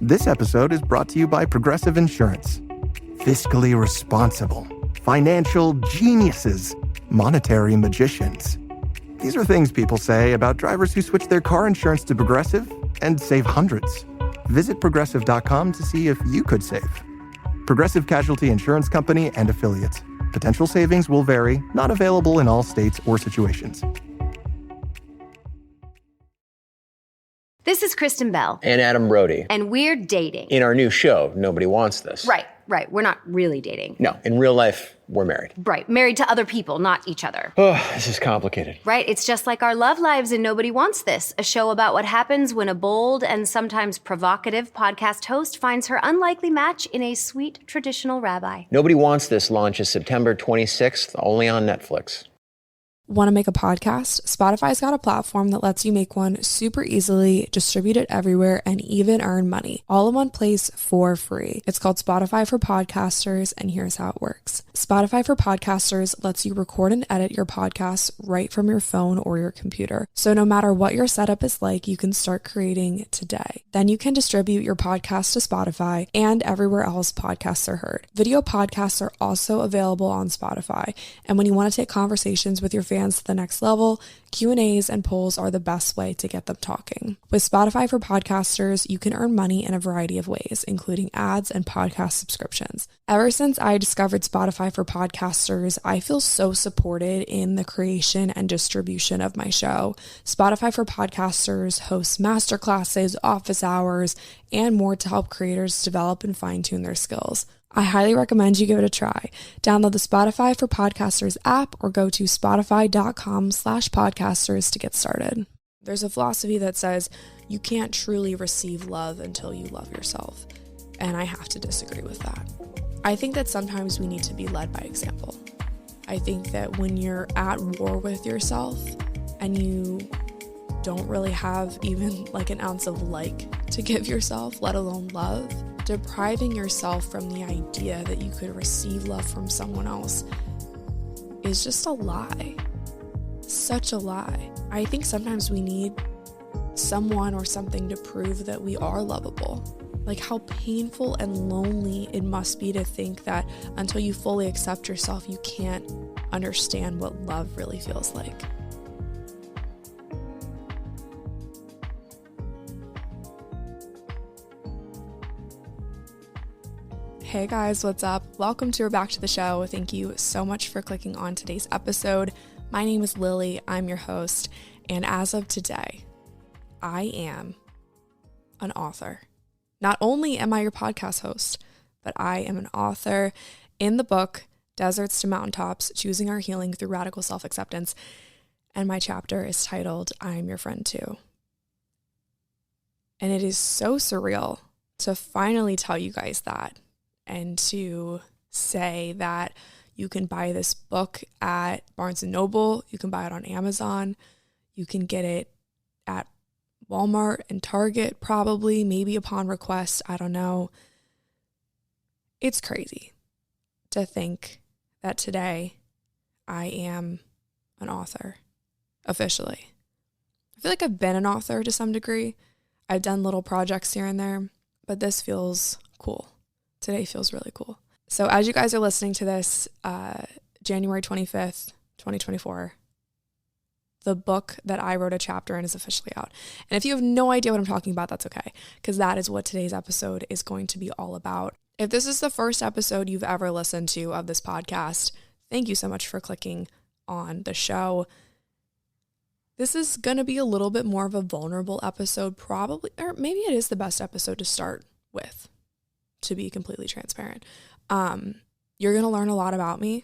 This episode is brought to you by Progressive Insurance. Fiscally responsible, financial geniuses, monetary magicians. These are things people say about drivers who switch their car insurance to Progressive and save hundreds. Visit progressive.com to see if you could save. Progressive Casualty Insurance Company and Affiliates. Potential savings will vary, not available in all states or situations. This is Kristen Bell. And Adam Brody. And we're dating. In our new show, Nobody Wants This. Right. We're not really dating. No, in real life, we're married. Right. Married to other people, not each other. Oh, this is complicated. Right. It's just like our love lives in Nobody Wants This, a show about what happens when a bold and sometimes provocative podcast host finds her unlikely match in a sweet traditional rabbi. Nobody Wants This launches September 26th, only on Netflix. Want to make a podcast? Spotify's got a platform that lets you make one super easily, distribute it everywhere, and even earn money, all in one place for free. It's called Spotify for Podcasters, and here's how it works. Spotify for Podcasters lets you record and edit your podcasts right from your phone or your computer. So no matter what your setup is like, you can start creating today. Then you can distribute your podcast to Spotify and everywhere else podcasts are heard. Video podcasts are also available on Spotify, and when you want to take conversations with your fans to the next level, Q&As and polls are the best way to get them talking. With Spotify for Podcasters, you can earn money in a variety of ways, including ads and podcast subscriptions. Ever since I discovered Spotify for Podcasters, I feel so supported in the creation and distribution of my show. Spotify for Podcasters hosts masterclasses, office hours, and more to help creators develop and fine-tune their skills. I highly recommend you give it a try. Download the Spotify for Podcasters app or go to spotify.com/podcasters to get started. There's a philosophy that says you can't truly receive love until you love yourself. And I have to disagree with that. I think that sometimes we need to be led by example. I think that when you're at war with yourself and you don't really have even like an ounce of to give yourself, let alone love, depriving yourself from the idea that you could receive love from someone else is just a lie. Such a lie. I think sometimes we need someone or something to prove that we are lovable. Like how painful and lonely it must be to think that until you fully accept yourself, you can't understand what love really feels like. Hey guys, what's up? Welcome to or back to the show. Thank you so much for clicking on today's episode. My name is Lily. I'm your host. And as of today, I am an author. Not only am I your podcast host, but I am an author in the book, Deserts to Mountaintops, Choosing Our Healing Through Radical Self-Acceptance. And my chapter is titled, I Am Your Friend Too. And it is so surreal to finally tell you guys that. And to say that you can buy this book at Barnes & Noble, you can buy it on Amazon, you can get it at Walmart and Target probably, maybe upon request, I don't know. It's crazy to think that today I am an author, officially. I feel like I've been an author to some degree. I've done little projects here and there, but this feels cool. Today feels really cool. So as you guys are listening to this, January 25th, 2024, the book that I wrote a chapter in is officially out. And if you have no idea what I'm talking about, that's okay, because that is what today's episode is going to be all about. If this is the first episode you've ever listened to of this podcast, thank you so much for clicking on the show. This is going to be a little bit more of a vulnerable episode, probably, or maybe it is the best episode to start with, to be completely transparent. You're going to learn a lot about me,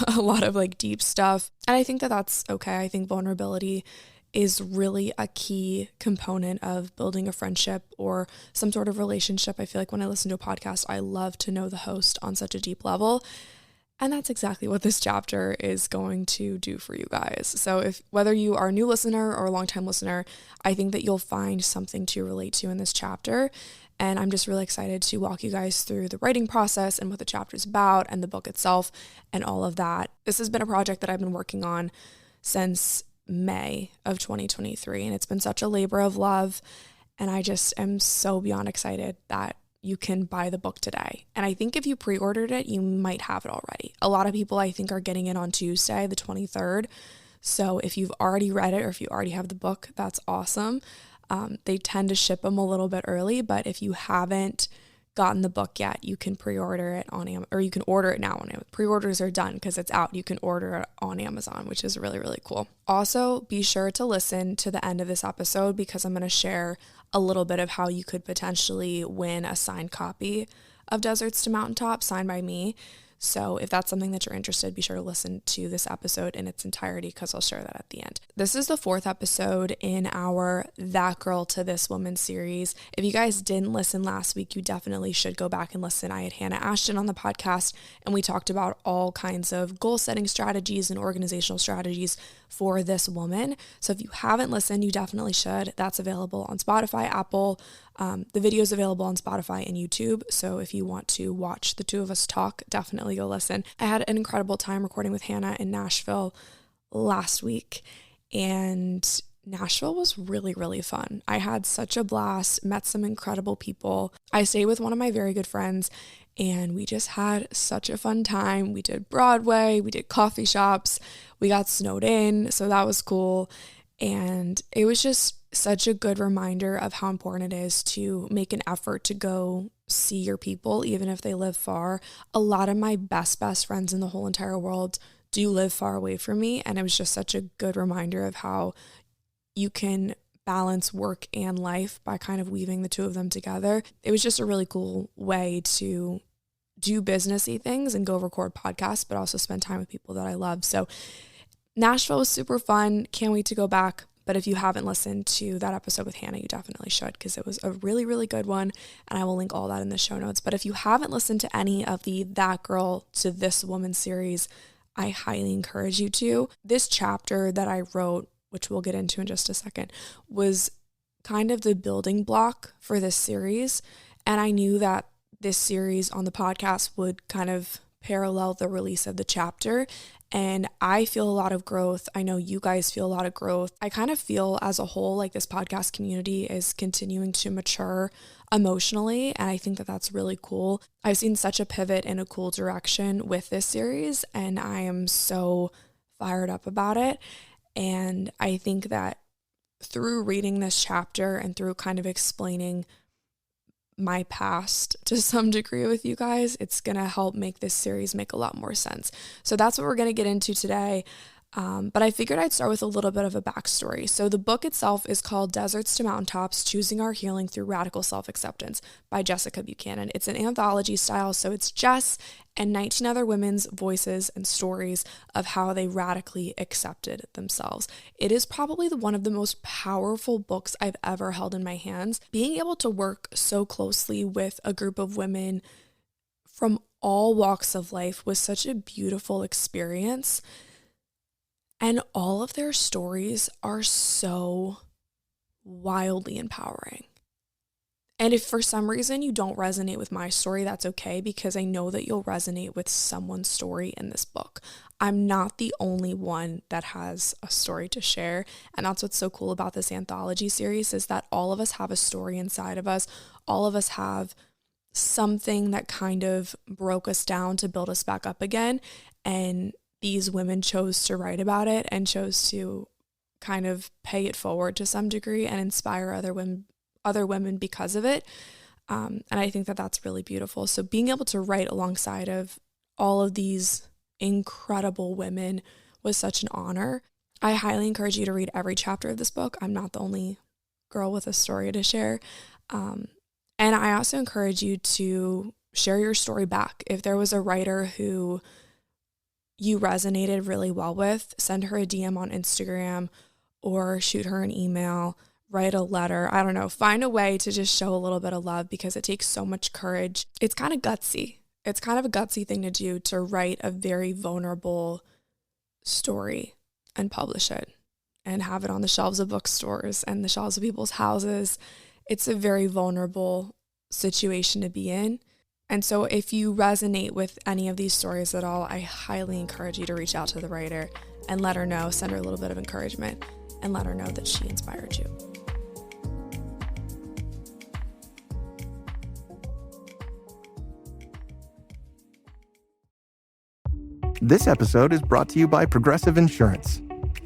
a lot of deep stuff. And I think that that's okay. I think vulnerability is really a key component of building a friendship or some sort of relationship. I feel like when I listen to a podcast, I love to know the host on such a deep level. And that's exactly what this chapter is going to do for you guys. So whether you are a new listener or a longtime listener, I think that you'll find something to relate to in this chapter. And I'm just really excited to walk you guys through the writing process and what the chapter is about and the book itself and all of that. This has been a project that I've been working on since May of 2023, and it's been such a labor of love. And I just am so beyond excited that you can buy the book today. And I think if you pre-ordered it, you might have it already. A lot of people, I think, are getting it on Tuesday, the 23rd. So if you've already read it or if you already have the book, that's awesome. They tend to ship them a little bit early, but if you haven't gotten the book yet, you can pre-order it on Amazon, or you can order it now on Amazon. Pre-orders are done because it's out. You can order it on Amazon, which is really, really cool. Also, be sure to listen to the end of this episode because I'm going to share a little bit of how you could potentially win a signed copy of Deserts to Mountaintops signed by me. So if that's something that you're interested, be sure to listen to this episode in its entirety because I'll share that at the end. This is the 4th episode in our That Girl to This Woman series. If you guys didn't listen last week, you definitely should go back and listen. I had Hannah Ashton on the podcast and we talked about all kinds of goal setting strategies and organizational strategies for this woman. So if you haven't listened, you definitely should. That's available on Spotify, Apple. The video is available on Spotify and YouTube. So if you want to watch the two of us talk, definitely go listen. I had an incredible time recording with Hannah in Nashville last week, and Nashville was really, really fun. I had such a blast, met some incredible people. I stayed with one of my very good friends, and we just had such a fun time. We did Broadway, we did coffee shops, we got snowed in, so that was cool. And it was just such a good reminder of how important it is to make an effort to go see your people, even if they live far. A lot of my best friends in the whole entire world do live far away from me. And it was just such a good reminder of how you can balance work and life by kind of weaving the two of them together. It was just a really cool way to do businessy things and go record podcasts, but also spend time with people that I love. So Nashville was super fun. Can't wait to go back. But if you haven't listened to that episode with Hannah, you definitely should because it was a really, really good one. And I will link all that in the show notes. But if you haven't listened to any of the That Girl to This Woman series, I highly encourage you to. This chapter that I wrote, which we'll get into in just a second, was kind of the building block for this series. And I knew that this series on the podcast would kind of parallel the release of the chapter. And I feel a lot of growth. I know you guys feel a lot of growth. I kind of feel as a whole like this podcast community is continuing to mature emotionally. And I think that that's really cool. I've seen such a pivot in a cool direction with this series. And I am so fired up about it. And I think that through reading this chapter and through kind of explaining my past to some degree with you guys, it's going to help make this series make a lot more sense. So that's what we're going to get into today. But I figured I'd start with a little bit of a backstory. So the book itself is called Deserts to Mountaintops, Choosing Our Healing Through Radical Self-Acceptance by Jessica Buchanan. It's an anthology style, so it's Jess and 19 other women's voices and stories of how they radically accepted themselves. It is probably one of the most powerful books I've ever held in my hands. Being able to work so closely with a group of women from all walks of life was such a beautiful experience. And all of their stories are so wildly empowering. And if for some reason you don't resonate with my story, that's okay, because I know that you'll resonate with someone's story in this book. I'm not the only one that has a story to share. And that's what's so cool about this anthology series, is that all of us have a story inside of us. All of us have something that kind of broke us down to build us back up again. And these women chose to write about it and chose to kind of pay it forward to some degree and inspire other women because of it. And I think that that's really beautiful. So being able to write alongside of all of these incredible women was such an honor. I highly encourage you to read every chapter of this book. I'm not the only girl with a story to share. And I also encourage you to share your story back. If there was a writer who you resonated really well with, send her a DM on Instagram or shoot her an email, write a letter. I don't know, find a way to just show a little bit of love, because it takes so much courage. It's kind of gutsy. It's kind of a gutsy thing to do, to write a very vulnerable story and publish it and have it on the shelves of bookstores and the shelves of people's houses. It's a very vulnerable situation to be in. And so if you resonate with any of these stories at all, I highly encourage you to reach out to the writer and let her know, send her a little bit of encouragement, and let her know that she inspired you. This episode is brought to you by Progressive Insurance.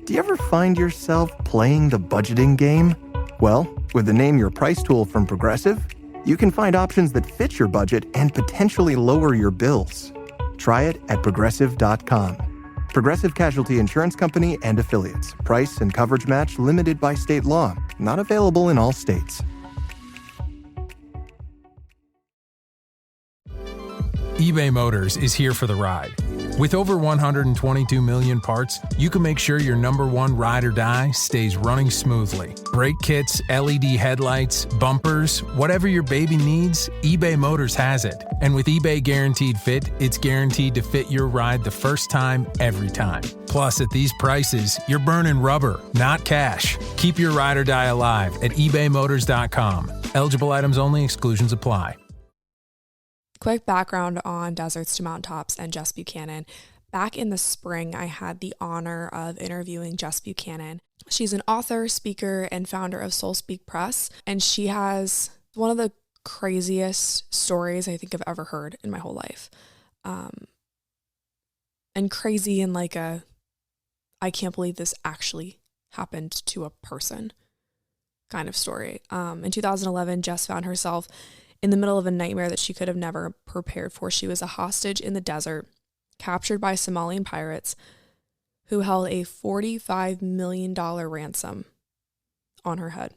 Do you ever find yourself playing the budgeting game? Well, with the Name Your Price tool from Progressive, you can find options that fit your budget and potentially lower your bills. Try it at progressive.com. Progressive Casualty Insurance Company and Affiliates. Price and coverage match limited by state law. Not available in all states. eBay Motors is here for the ride. With over 122 million parts, you can make sure your number one ride or die stays running smoothly. Brake kits, LED headlights, bumpers, whatever your baby needs, eBay Motors has it. And with eBay Guaranteed Fit, it's guaranteed to fit your ride the first time, every time. Plus, at these prices, you're burning rubber, not cash. Keep your ride or die alive at ebaymotors.com. Eligible items only, exclusions apply. Quick background on Deserts to Mountaintops and Jess Buchanan. Back in the spring, I had the honor of interviewing Jess Buchanan. She's an author, speaker, and founder of Soul Speak Press, and she has one of the craziest stories I think I've ever heard in my whole life. And crazy in like a, I can't believe this actually happened to a person kind of story. In 2011, Jess found herself in the middle of a nightmare that she could have never prepared for. She was a hostage in the desert, captured by Somalian pirates who held a $45 million ransom on her head.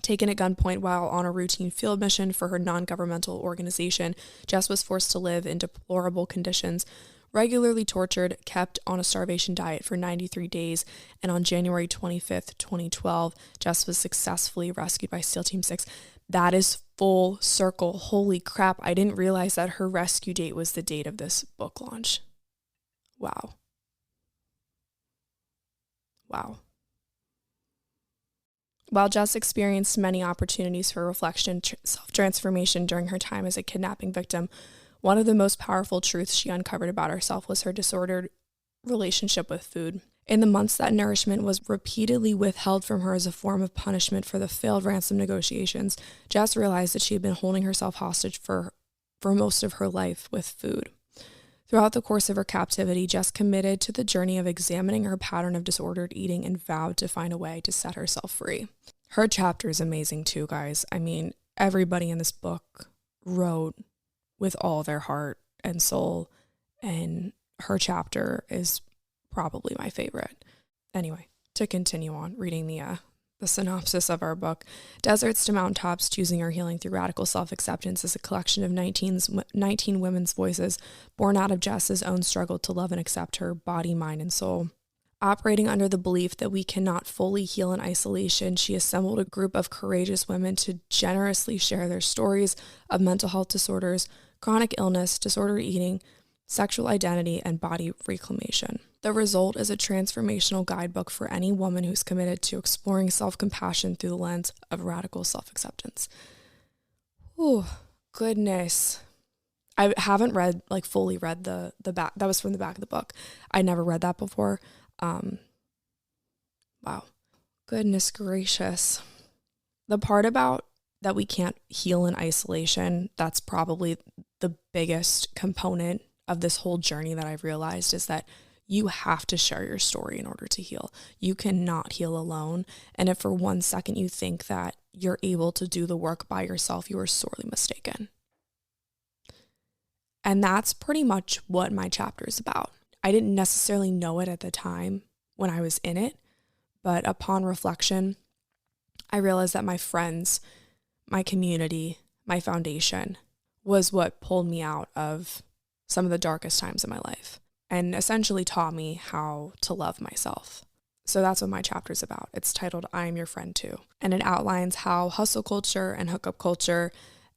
Taken at gunpoint while on a routine field mission for her non-governmental organization, Jess was forced to live in deplorable conditions, regularly tortured, kept on a starvation diet for 93 days, and on January 25th, 2012, Jess was successfully rescued by SEAL Team 6. That is full circle. Holy crap. I didn't realize that her rescue date was the date of this book launch. Wow. Wow. While Jess experienced many opportunities for reflection, self-transformation during her time as a kidnapping victim, one of the most powerful truths she uncovered about herself was her disordered relationship with food. In the months that nourishment was repeatedly withheld from her as a form of punishment for the failed ransom negotiations, Jess realized that she had been holding herself hostage for most of her life with food. Throughout the course of her captivity, Jess committed to the journey of examining her pattern of disordered eating and vowed to find a way to set herself free. Her chapter is amazing too, guys. I mean, everybody in this book wrote with all their heart and soul, and her chapter is probably my favorite. Anyway, to continue on reading the synopsis of our book, Deserts to Mountaintops, Choosing Our Healing Through Radical Self-Acceptance is a collection of 19 women's voices born out of Jess's own struggle to love and accept her body, mind, and soul. Operating under the belief that we cannot fully heal in isolation, she assembled a group of courageous women to generously share their stories of mental health disorders, chronic illness, disordered eating, sexual identity, and body reclamation. The result is a transformational guidebook for any woman who's committed to exploring self-compassion through the lens of radical self-acceptance. Oh, goodness. I haven't fully read the back. That was from the back of the book. I never read that before. Wow. Goodness gracious. The part about that we can't heal in isolation, that's probably the biggest component of this whole journey that I've realized, is that you have to share your story in order to heal. You cannot heal alone. And if for 1 second you think that you're able to do the work by yourself, you are sorely mistaken. And that's pretty much what my chapter is about. I didn't necessarily know it at the time when I was in it, but upon reflection, I realized that my friends, my community, my foundation was what pulled me out of some of the darkest times in my life and essentially taught me how to love myself. So that's what my chapter is about. It's titled, I Am Your Friend Too. And it outlines how hustle culture and hookup culture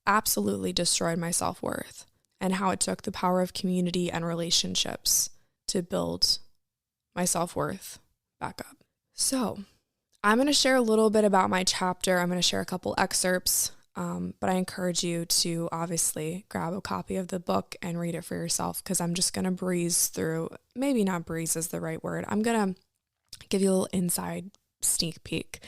absolutely destroyed my self-worth, and how it took the power of community and relationships to build my self-worth back up. So I'm going to share a little bit about my chapter. I'm going to share a couple excerpts, but I encourage you to obviously grab a copy of the book and read it for yourself, because I'm just going to breeze through. Maybe not breeze is the right word. I'm going to give you a little inside sneak peek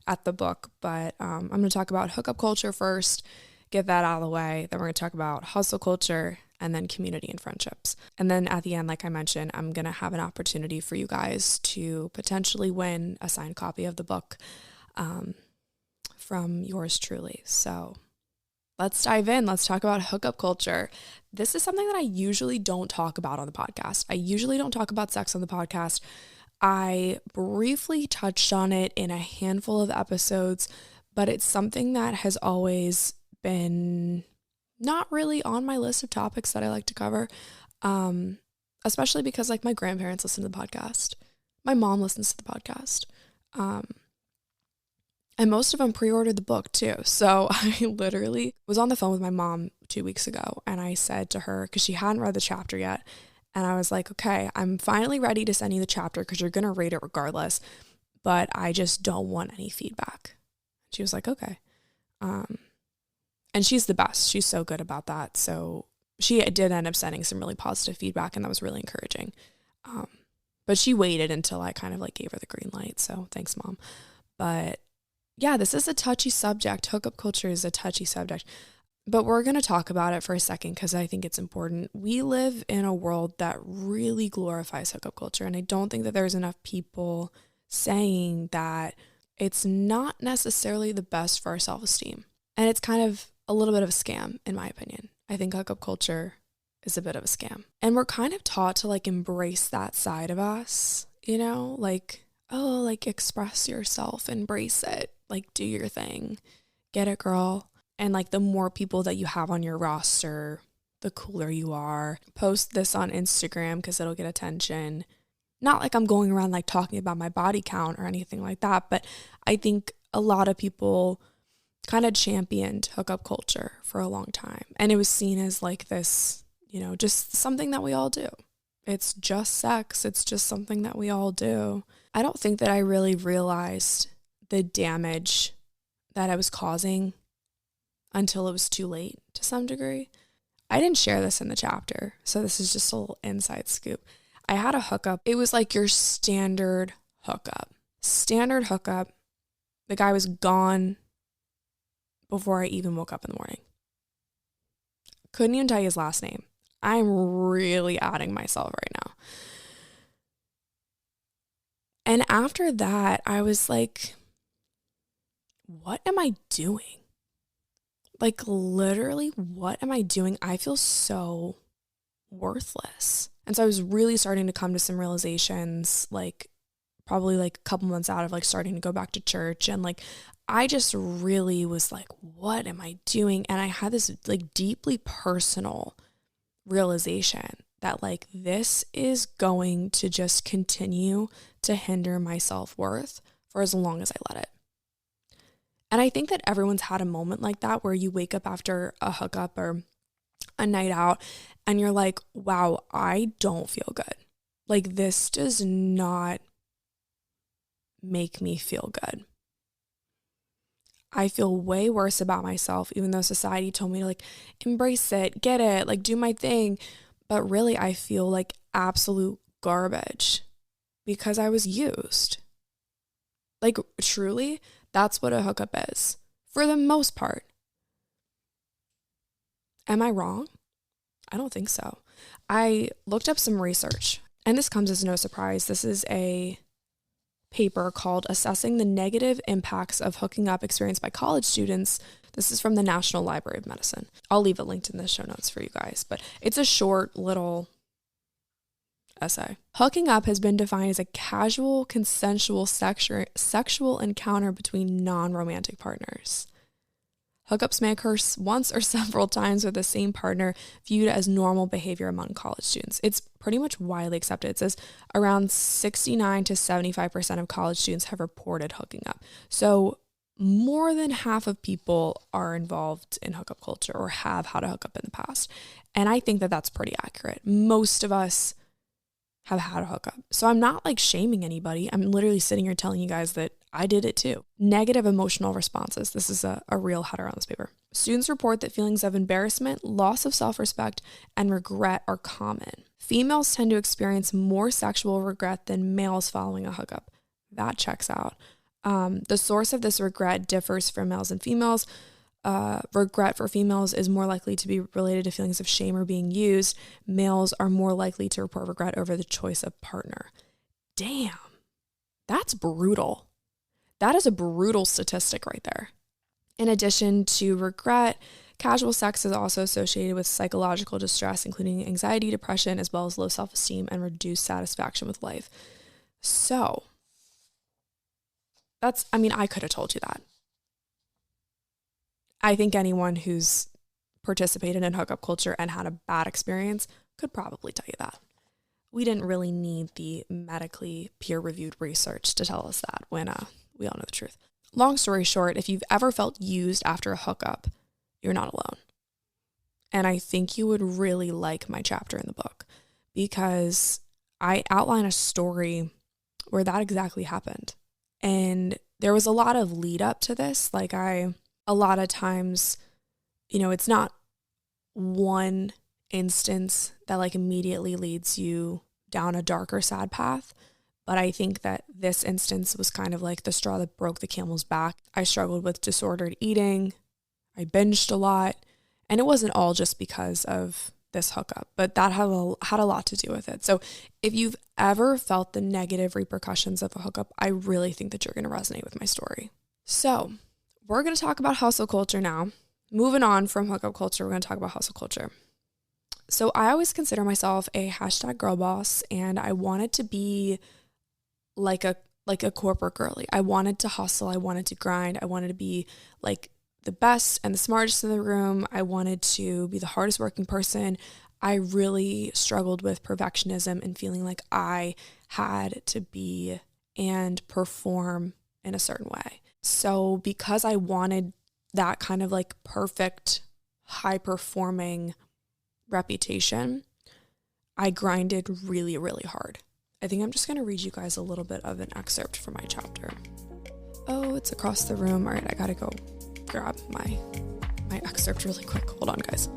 at the book, but I'm going to talk about hookup culture first, get that out of the way. Then we're going to talk about hustle culture, and then community and friendships. And then at the end, like I mentioned, I'm going to have an opportunity for you guys to potentially win a signed copy of the book from yours truly. So let's dive in. Let's talk about hookup culture. This is something that I usually don't talk about on the podcast. I usually don't talk about sex on the podcast. I briefly touched on it in a handful of episodes, but it's something that has always been not really on my list of topics that I like to cover, especially because like my grandparents listen to the podcast. My mom listens to the podcast. And most of them pre-ordered the book too. So I literally was on the phone with my mom 2 weeks ago, and I said to her, because she hadn't read the chapter yet, and I was like, okay, I'm finally ready to send you the chapter because you're going to read it regardless, but I just don't want any feedback. She was like, okay. And she's the best. She's so good about that. So she did end up sending some really positive feedback, and that was really encouraging. But she waited until I kind of like gave her the green light. So thanks, Mom. But yeah, this is a touchy subject. Hookup culture is a touchy subject, but we're going to talk about it for a second because I think it's important. We live in a world that really glorifies hookup culture, and I don't think that there's enough people saying that it's not necessarily the best for our self-esteem. And it's kind of a little bit of a scam, in my opinion. I think hookup culture is a bit of a scam. And we're kind of taught to like embrace that side of us, you know, like, oh, like express yourself, embrace it, like do your thing, get it, girl. And like the more people that you have on your roster, the cooler you are. Post this on Instagram because it'll get attention. Not like I'm going around like talking about my body count or anything like that, but I think a lot of people kind of championed hookup culture for a long time. And it was seen as like this, you know, just something that we all do. It's just sex. It's just something that we all do. I don't think that I really realized the damage that I was causing until it was too late to some degree. I didn't share this in the chapter, so this is just a little inside scoop. I had a hookup. It was like your standard hookup. Standard hookup. The guy was gone before I even woke up in the morning. Couldn't even tell you his last name. I'm really outing myself right now. And after that, I was like, what am I doing? Like literally, what am I doing? I feel so worthless. And so I was really starting to come to some realizations, like probably like a couple months out of like starting to go back to church. And like, I just really was like, what am I doing? And I had this like deeply personal realization that like, this is going to just continue to hinder my self-worth for as long as I let it. And I think that everyone's had a moment like that where you wake up after a hookup or a night out and you're like, wow, I don't feel good. Like this does not make me feel good. I feel way worse about myself, even though society told me to like embrace it, get it, like do my thing. But really, I feel like absolute garbage because I was used. Like truly, that's what a hookup is for the most part. Am I wrong? I don't think so. I looked up some research, and this comes as no surprise. This is a paper called Assessing the Negative Impacts of Hooking Up Experienced by College Students. This is from the National Library of Medicine. I'll leave it linked in the show notes for you guys, but it's a short little essay. Hooking up has been defined as a casual, consensual sexual encounter between non-romantic partners. Hookups may occur once or several times with the same partner, viewed as normal behavior among college students. It's pretty much widely accepted. It says around 69 to 75% of college students have reported hooking up. So more than half of people are involved in hookup culture or have had a hookup in the past. And I think that that's pretty accurate. Most of us have had a hookup. So I'm not like shaming anybody. I'm literally sitting here telling you guys that I did it too. Negative emotional responses. This is a real header on this paper. Students report that feelings of embarrassment, loss of self-respect, and regret are common. Females tend to experience more sexual regret than males following a hookup. That checks out. The source of this regret differs for males and females. regret for females is more likely to be related to feelings of shame or being used. Males are more likely to report regret over the choice of partner. Damn, that's brutal. That is a brutal statistic right there. In addition to regret, casual sex is also associated with psychological distress, including anxiety, depression, as well as low self-esteem and reduced satisfaction with life. So, I could have told you that. I think anyone who's participated in hookup culture and had a bad experience could probably tell you that. We didn't really need the medically peer-reviewed research to tell us that when we all know the truth. Long story short, if you've ever felt used after a hookup, you're not alone. And I think you would really like my chapter in the book because I outline a story where that exactly happened. And there was a lot of lead up to this. A lot of times, it's not one instance that immediately leads you down a dark or sad path. But I think that this instance was kind of like the straw that broke the camel's back. I struggled with disordered eating. I binged a lot. And it wasn't all just because of this hookup, but that had a lot to do with it. So if you've ever felt the negative repercussions of a hookup, I really think that you're going to resonate with my story. So we're going to talk about hustle culture now. Moving on from hookup culture, we're going to talk about hustle culture. So I always consider myself a #girl boss, and I wanted to be like a corporate girly. I wanted to hustle. I wanted to grind. I wanted to be the best and the smartest in the room. I wanted to be the hardest working person. I really struggled with perfectionism and feeling like I had to be and perform in a certain way. So because I wanted that kind of perfect, high performing reputation, I grinded really, really hard. I think I'm just going to read you guys a little bit of an excerpt from my chapter. Oh, it's across the room. All right, I got to go grab my excerpt really quick. Hold on, guys.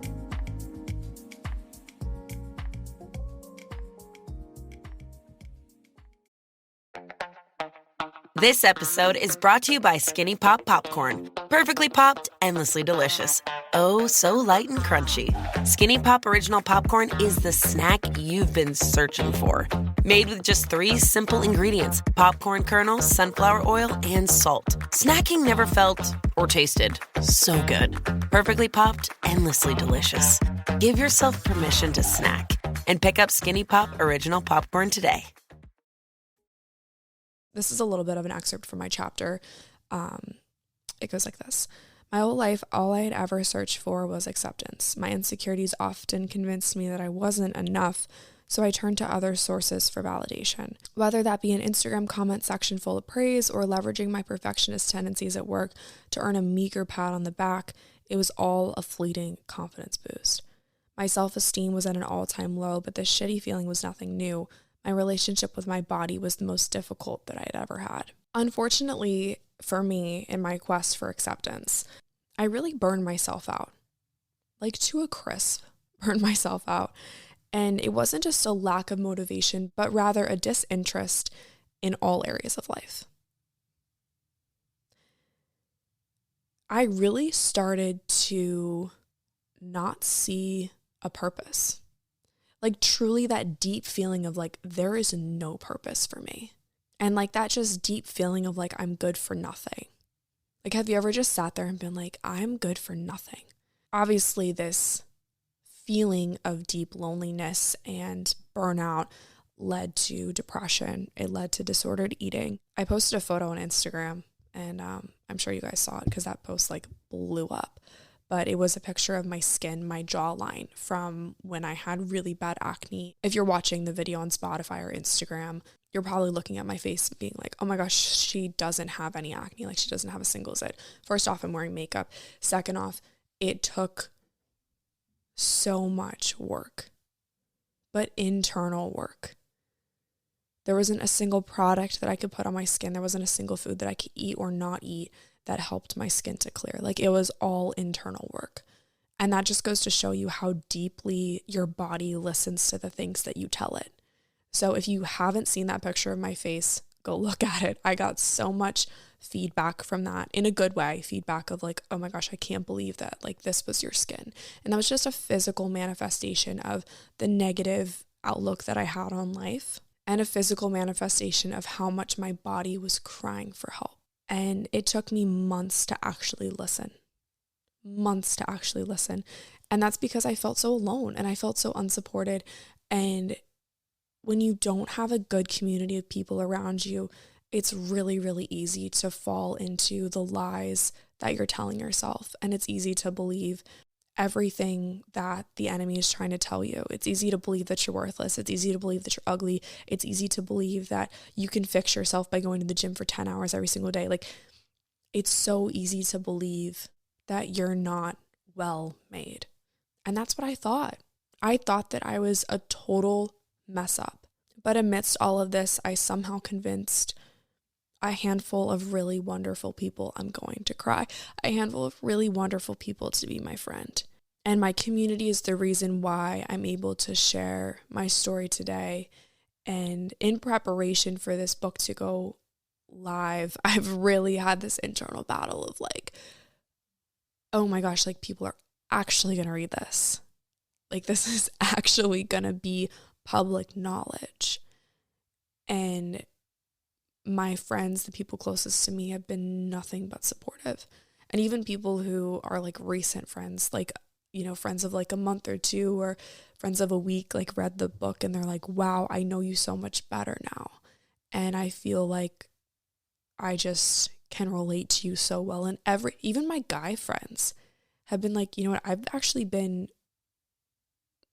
This episode is brought to you by Skinny Pop Popcorn. Perfectly popped, endlessly delicious. Oh, so light and crunchy. Skinny Pop Original Popcorn is the snack you've been searching for. Made with just 3 simple ingredients: popcorn kernels, sunflower oil, and salt. Snacking never felt or tasted so good. Perfectly popped, endlessly delicious. Give yourself permission to snack and pick up Skinny Pop Original Popcorn today. This is a little bit of an excerpt from my chapter. It goes like this. My whole life, all I had ever searched for was acceptance. My insecurities often convinced me that I wasn't enough, so I turned to other sources for validation. Whether that be an Instagram comment section full of praise or leveraging my perfectionist tendencies at work to earn a meager pat on the back, it was all a fleeting confidence boost. My self-esteem was at an all-time low, but this shitty feeling was nothing new. My relationship with my body was the most difficult that I had ever had. Unfortunately for me, in my quest for acceptance, I really burned myself out. To a crisp, burned myself out. And it wasn't just a lack of motivation, but rather a disinterest in all areas of life. I really started to not see a purpose. Truly that deep feeling of there is no purpose for me. And that just deep feeling of I'm good for nothing. Have you ever just sat there and been I'm good for nothing? Obviously this feeling of deep loneliness and burnout led to depression. It led to disordered eating. I posted a photo on Instagram, and I'm sure you guys saw it because that post blew up. But it was a picture of my skin, my jawline from when I had really bad acne. If you're watching the video on Spotify or Instagram, you're probably looking at my face and being oh my gosh, she doesn't have any acne. She doesn't have a single zit. First off, I'm wearing makeup. Second off, it took so much work, but internal work. There wasn't a single product that I could put on my skin. There wasn't a single food that I could eat or not eat that helped my skin to clear. It was all internal work. And that just goes to show you how deeply your body listens to the things that you tell it. So if you haven't seen that picture of my face, go look at it. I got so much feedback from that, in a good way, feedback of like, oh my gosh, I can't believe that, like, this was your skin. And that was just a physical manifestation of the negative outlook that I had on life, and a physical manifestation of how much my body was crying for help. And it took me months to actually listen. And that's because I felt so alone and I felt so unsupported. And when you don't have a good community of people around you, it's really, really easy to fall into the lies that you're telling yourself. And it's easy to believe everything that the enemy is trying to tell you. It's easy to believe that you're worthless. It's easy to believe that you're ugly. It's easy to believe that you can fix yourself by going to the gym for 10 hours every single day. Like, it's so easy to believe that you're not well made. And that's what I thought. I thought that I was a total mess up. But amidst all of this, I somehow convinced a handful of really wonderful people, I'm going to cry, a handful of really wonderful people to be my friend. And my community is the reason why I'm able to share my story today. And in preparation for this book to go live, I've really had this internal battle of like, oh my gosh, like, people are actually going to read this. Like, this is actually going to be public knowledge. And my friends, the people closest to me, have been nothing but supportive. And even people who are like recent friends, like, you know, friends of like a month or two or friends of a week, like, read the book and they're like, wow, I know you so much better now. And I feel like I just can relate to you so well. And even my guy friends have been like, you know what, I've actually been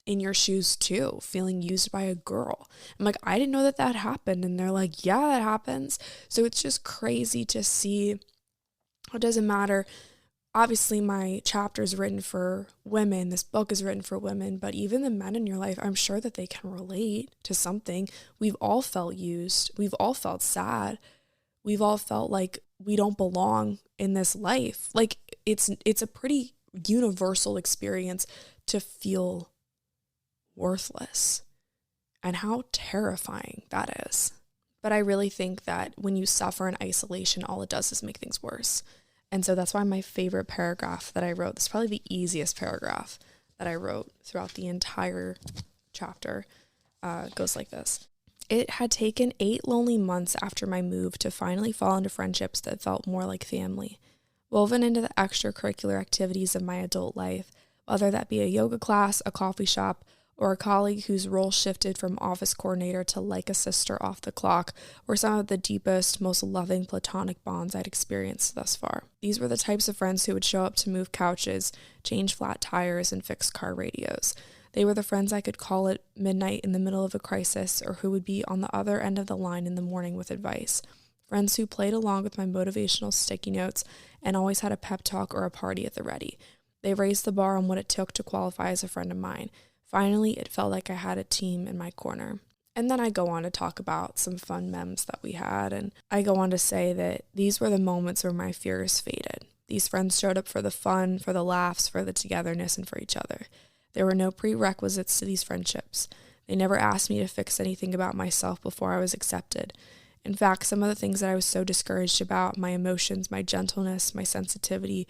in your shoes too, feeling used by a girl. I'm like, I didn't know that that happened. And they're like, yeah, that happens. So it's just crazy to see. It doesn't matter. Obviously, my chapter is written for women. This book is written for women, but even the men in your life, I'm sure that they can relate to something. We've all felt used. We've all felt sad. We've all felt like we don't belong in this life. Like, it's a pretty universal experience to feel worthless, and how terrifying that is. But I really think that when you suffer in isolation, all it does is make things worse. And so that's why my favorite paragraph that I wrote, this is probably the easiest paragraph that I wrote throughout the entire chapter, goes like this. It had taken 8 lonely months after my move to finally fall into friendships that felt more like family, woven into the extracurricular activities of my adult life, whether that be a yoga class, a coffee shop, or a colleague whose role shifted from office coordinator to like a sister off the clock, were some of the deepest, most loving platonic bonds I'd experienced thus far. These were the types of friends who would show up to move couches, change flat tires, and fix car radios. They were the friends I could call at midnight in the middle of a crisis, or who would be on the other end of the line in the morning with advice. Friends who played along with my motivational sticky notes and always had a pep talk or a party at the ready. They raised the bar on what it took to qualify as a friend of mine. Finally, it felt like I had a team in my corner. And then I go on to talk about some fun memes that we had, and I go on to say that these were the moments where my fears faded. These friends showed up for the fun, for the laughs, for the togetherness, and for each other. There were no prerequisites to these friendships. They never asked me to fix anything about myself before I was accepted. In fact, some of the things that I was so discouraged about, my emotions, my gentleness, my sensitivity,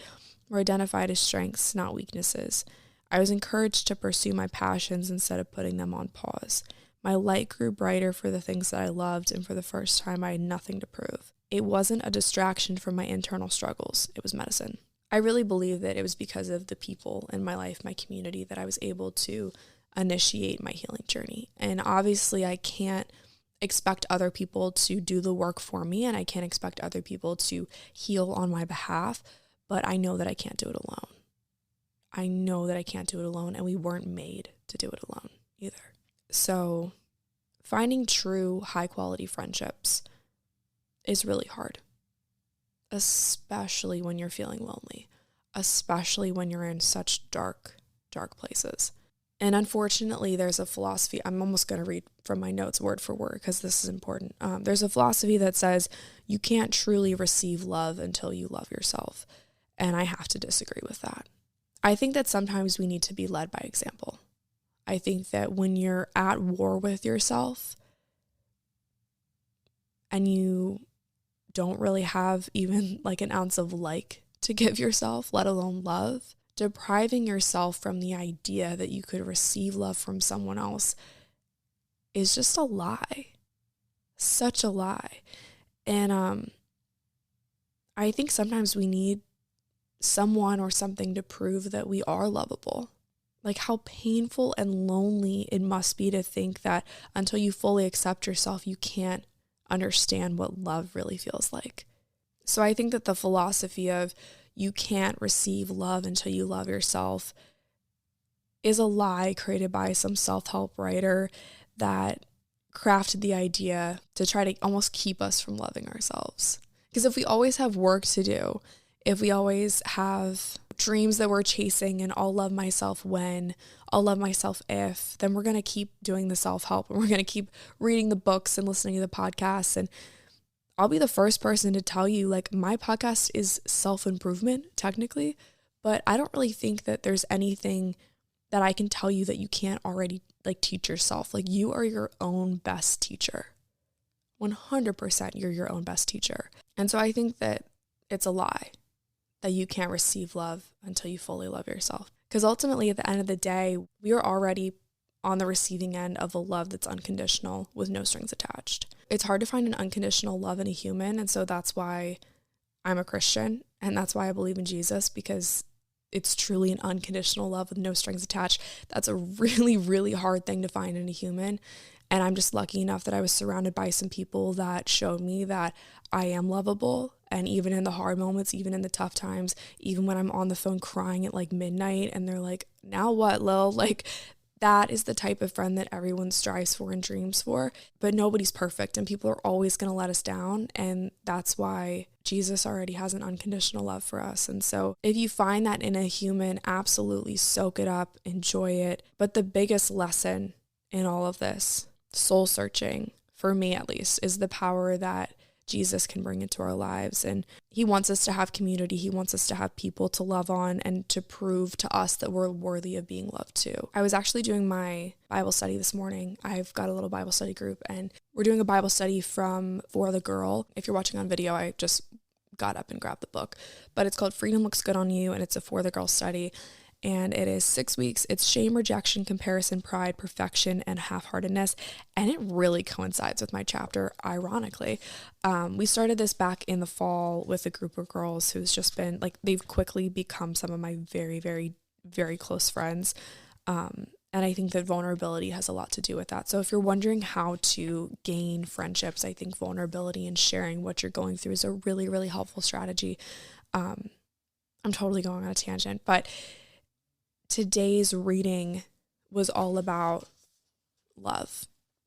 were identified as strengths, not weaknesses. I was encouraged to pursue my passions instead of putting them on pause. My light grew brighter for the things that I loved, and for the first time I had nothing to prove. It wasn't a distraction from my internal struggles. It was medicine. I really believe that it was because of the people in my life, my community, that I was able to initiate my healing journey. And obviously I can't expect other people to do the work for me, and I can't expect other people to heal on my behalf, but I know that I can't do it alone. I know that I can't do it alone, and we weren't made to do it alone either. So finding true high-quality friendships is really hard, especially when you're feeling lonely, especially when you're in such dark, dark places. And unfortunately, there's a philosophy, I'm almost going to read from my notes word for word because this is important. There's a philosophy that says you can't truly receive love until you love yourself, and I have to disagree with that. I think that sometimes we need to be led by example. I think that when you're at war with yourself and you don't really have even like an ounce of like to give yourself, let alone love, depriving yourself from the idea that you could receive love from someone else is just a lie. Such a lie. And I think sometimes we need someone or something to prove that we are lovable. Like how painful and lonely it must be to think that until you fully accept yourself, you can't understand what love really feels like. So I think that the philosophy of you can't receive love until you love yourself is a lie created by some self-help writer that crafted the idea to try to almost keep us from loving ourselves. Because if we always have work to do, if we always have dreams that we're chasing and I'll love myself when, I'll love myself if, then we're going to keep doing the self-help and we're going to keep reading the books and listening to the podcasts. And I'll be the first person to tell you, like, my podcast is self-improvement technically, but I don't really think that there's anything that I can tell you that you can't already like teach yourself. Like, you are your own best teacher. 100% you're your own best teacher. And so I think that it's a lie that you can't receive love until you fully love yourself. Because ultimately, at the end of the day, we are already on the receiving end of a love that's unconditional with no strings attached. It's hard to find an unconditional love in a human. And so that's why I'm a Christian. And that's why I believe in Jesus, because it's truly an unconditional love with no strings attached. That's a really, really hard thing to find in a human. And I'm just lucky enough that I was surrounded by some people that showed me that I am lovable. And even in the hard moments, even in the tough times, even when I'm on the phone crying at like midnight and they're like, now what, Lil? Like, that is the type of friend that everyone strives for and dreams for. But nobody's perfect and people are always going to let us down. And that's why Jesus already has an unconditional love for us. And so if you find that in a human, absolutely soak it up, enjoy it. But the biggest lesson in all of this, soul searching, for me at least, is the power that Jesus can bring into our lives. And he wants us to have community. He wants us to have people to love on and to prove to us that we're worthy of being loved too. I was actually doing my Bible study this morning. I've got a little Bible study group and we're doing a Bible study from For the Girl. If you're watching on video, I just got up and grabbed the book, but it's called Freedom Looks Good on You. And it's a For the Girl study. And it is 6 weeks. It's shame, rejection, comparison, pride, perfection, and half-heartedness. And it really coincides with my chapter, ironically. We started this back in the fall with a group of girls who's just been, like, they've quickly become some of my very, very, very close friends. And I think that vulnerability has a lot to do with that. So if you're wondering how to gain friendships, I think vulnerability and sharing what you're going through is a really, really helpful strategy. I'm totally going on a tangent, but today's reading was all about love.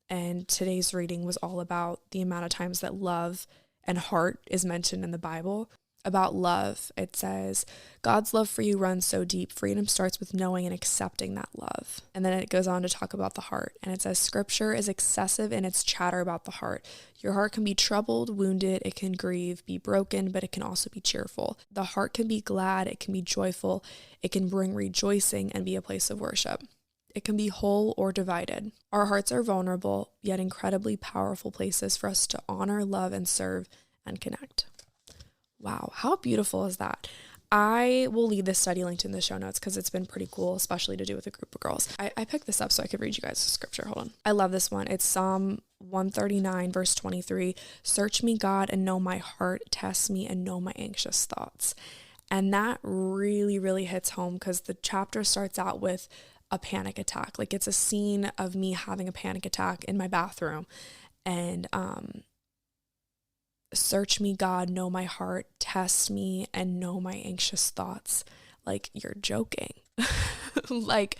And today's reading was all about the amount of times that love and heart is mentioned in the Bible. About love, it says, God's love for you runs so deep. Freedom starts with knowing and accepting that love. And then it goes on to talk about the heart. And it says, Scripture is excessive in its chatter about the heart. Your heart can be troubled, wounded, it can grieve, be broken, but it can also be cheerful. The heart can be glad, it can be joyful, it can bring rejoicing and be a place of worship. It can be whole or divided. Our hearts are vulnerable, yet incredibly powerful places for us to honor, love, and serve and connect. Wow, how beautiful is that? I will leave this study linked in the show notes because it's been pretty cool, especially to do with a group of girls. I picked this up so I could read you guys the scripture. Hold on. I love this one. It's Psalm 139, verse 23. Search me, God, and know my heart. Test me and know my anxious thoughts. And that really, really hits home because the chapter starts out with a panic attack. Like, it's a scene of me having a panic attack in my bathroom. And, search me, God, know my heart, test me, and know my anxious thoughts. Like, you're joking. Like,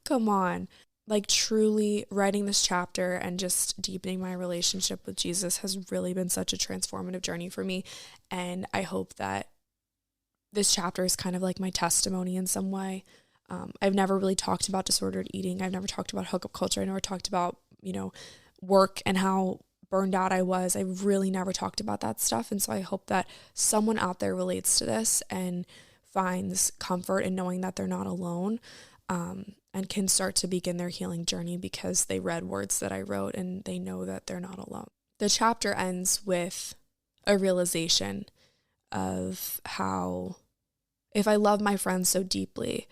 come on. Like, truly writing this chapter and just deepening my relationship with Jesus has really been such a transformative journey for me. And I hope that this chapter is kind of like my testimony in some way. I've never really talked about disordered eating. I've never talked about hookup culture. I never talked about, work and how burned out I was. I really never talked about that stuff. And so I hope that someone out there relates to this and finds comfort in knowing that they're not alone, and can start to begin their healing journey because they read words that I wrote and they know that they're not alone. the chapter ends with a realization of how if I love my friends so deeply,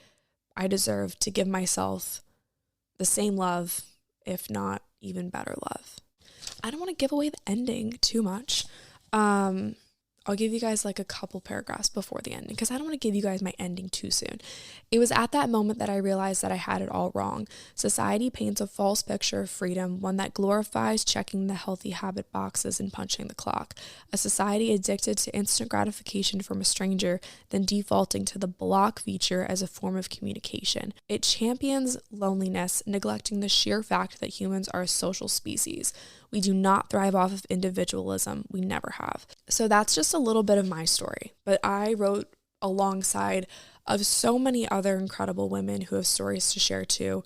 I deserve to give myself the same love, if not even better love. I don't want to give away the ending too much. I'll give you guys like a couple paragraphs before the ending because I don't want to give you guys my ending too soon. It was at that moment that I realized that I had it all wrong. Society paints a false picture of freedom, one that glorifies checking the healthy habit boxes and punching the clock. A society addicted to instant gratification from a stranger, then defaulting to the block feature as a form of communication. It champions loneliness, neglecting the sheer fact that humans are a social species. We do not thrive off of individualism. We never have. So that's just a little bit of my story. But I wrote alongside of so many other incredible women who have stories to share too,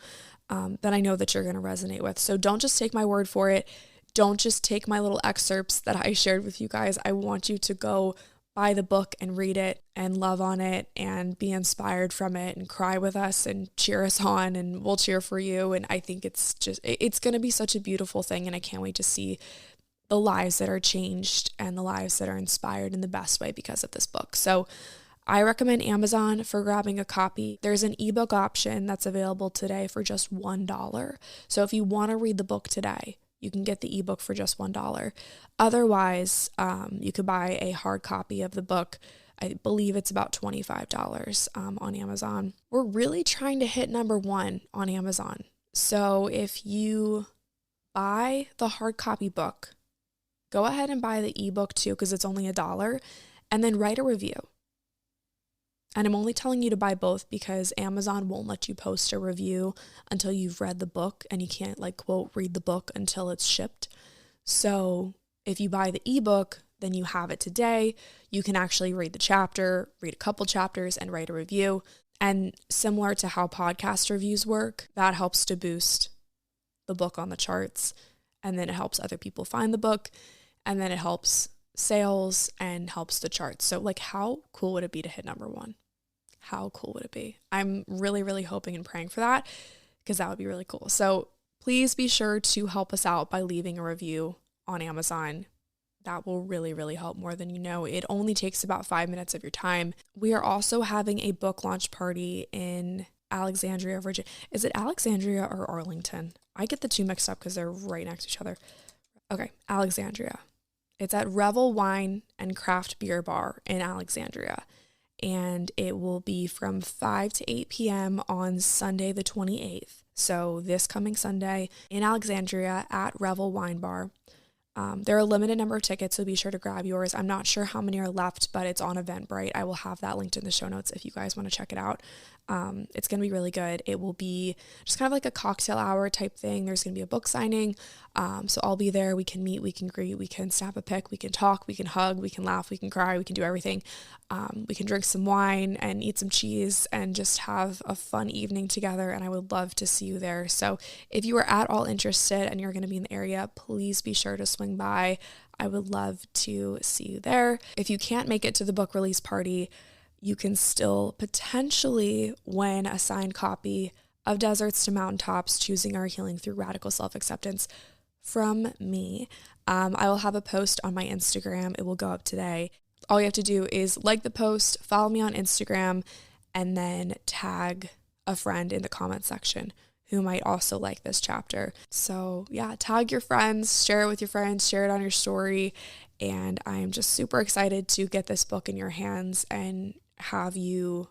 that I know that you're going to resonate with. So don't just take my word for it. Don't just take my little excerpts that I shared with you guys. I want you to go buy the book and read it and love on it and be inspired from it and cry with us and cheer us on, and we'll cheer for you. And I think it's going to be such a beautiful thing. And I can't wait to see the lives that are changed and the lives that are inspired in the best way because of this book. So I recommend Amazon for grabbing a copy. There's an ebook option that's available today for just $1. So if you want to read the book today, you can get the ebook for just $1. Otherwise, you could buy a hard copy of the book. I believe it's about $25 on Amazon. We're really trying to hit number 1 on Amazon. So if you buy the hard copy book, go ahead and buy the ebook too, because it's only $1, and then write a review. And I'm only telling you to buy both because Amazon won't let you post a review until you've read the book, and you can't like quote read the book until it's shipped. So if you buy the ebook, then you have it today. You can actually read the chapter, read a couple chapters, and write a review. And similar to how podcast reviews work, that helps to boost the book on the charts. And then it helps other people find the book. And then it helps sales and helps the charts. So like, how cool would it be to hit number 1? How cool would it be? I'm really, really hoping and praying for that because that would be really cool. So please be sure to help us out by leaving a review on Amazon. That will really, really help more than you know. It only takes about 5 minutes of your time. We are also having a book launch party in Alexandria, Virginia. Is it Alexandria or Arlington? I get the two mixed up because they're right next to each other. Okay, Alexandria. It's at Revel Wine and Craft Beer Bar in Alexandria. And it will be from 5 to 8 p.m. on Sunday the 28th. So this coming Sunday in Alexandria at Revel Wine Bar. There are a limited number of tickets, so be sure to grab yours. I'm not sure how many are left, but it's on Eventbrite. I will have that linked in the show notes if you guys want to check it out. It's going to be really good. It will be just kind of like a cocktail hour type thing. There's going to be a book signing. So I'll be there. We can meet, we can greet, we can snap a pic, we can talk, we can hug, we can laugh, we can cry, we can do everything. We can drink some wine and eat some cheese and just have a fun evening together. And I would love to see you there. So if you are at all interested and you're going to be in the area, please be sure to swing by. I would love to see you there. If you can't make it to the book release party, you can still potentially win a signed copy of Deserts to Mountaintops, Choosing Our Healing Through Radical Self-Acceptance from me. I will have a post on my Instagram. It will go up today. All you have to do is like the post, follow me on Instagram, and then tag a friend in the comment section who might also like this chapter. So yeah, tag your friends, share it with your friends, share it on your story. And I'm just super excited to get this book in your hands and have you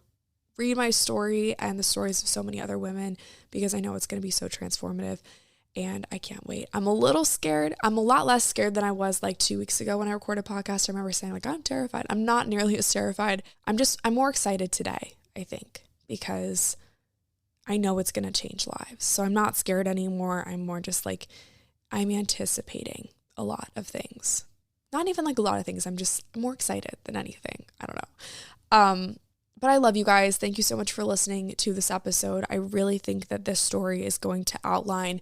read my story and the stories of so many other women, because I know it's going to be so transformative and I can't wait. I'm a little scared. I'm a lot less scared than I was like 2 weeks ago when I recorded a podcast. I remember saying like, I'm terrified. I'm not nearly as terrified. I'm more excited today, I think, because I know it's going to change lives. So I'm not scared anymore. I'm more just like, I'm anticipating a lot of things. Not even like a lot of things. I'm more excited than anything. I don't know. But I love you guys. Thank you so much for listening to this episode. I really think that this story is going to outline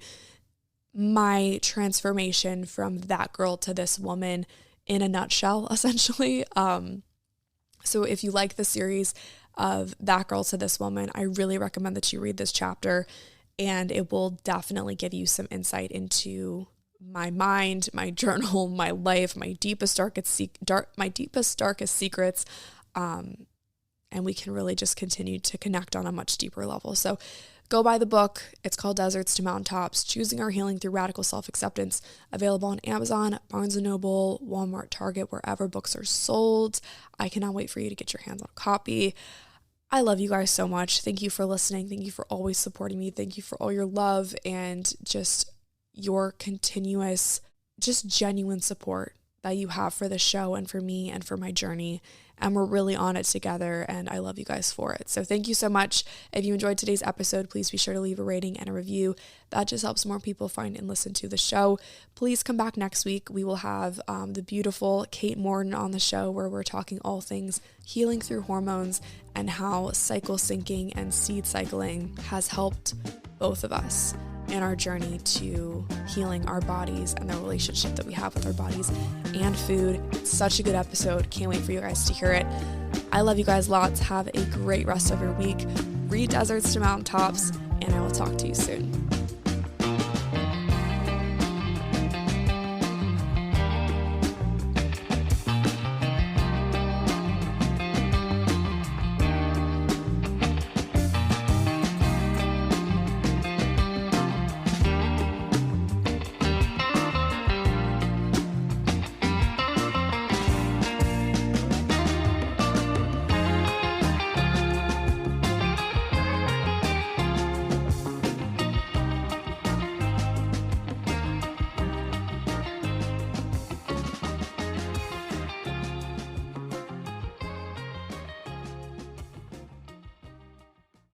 my transformation from that girl to this woman in a nutshell, essentially. So if you like the series of That Girl to This Woman, I really recommend that you read this chapter, and it will definitely give you some insight into my mind, my journal, my life, my deepest, darkest secrets. And we can really just continue to connect on a much deeper level. So go buy the book. It's called Deserts to Mountaintops, Choosing Our Healing Through Radical Self-Acceptance, available on Amazon, Barnes & Noble, Walmart, Target, wherever books are sold. I cannot wait for you to get your hands on a copy. I love you guys so much. Thank you for listening. Thank you for always supporting me. Thank you for all your love and just your continuous, just genuine support that you have for the show and for me and for my journey. And we're really on it together, and I love you guys for it. So thank you so much. If you enjoyed today's episode, please be sure to leave a rating and a review. That just helps more people find and listen to the show. Please come back next week. We will have the beautiful Kate Morton on the show, where we're talking all things healing through hormones and how cycle syncing and seed cycling has helped both of us in our journey to healing our bodies and the relationship that we have with our bodies and food. It's such a good episode. Can't wait for you guys to hear it. I love you guys lots. Have a great rest of your week. Read Deserts to Mountaintops, and I will talk to you soon.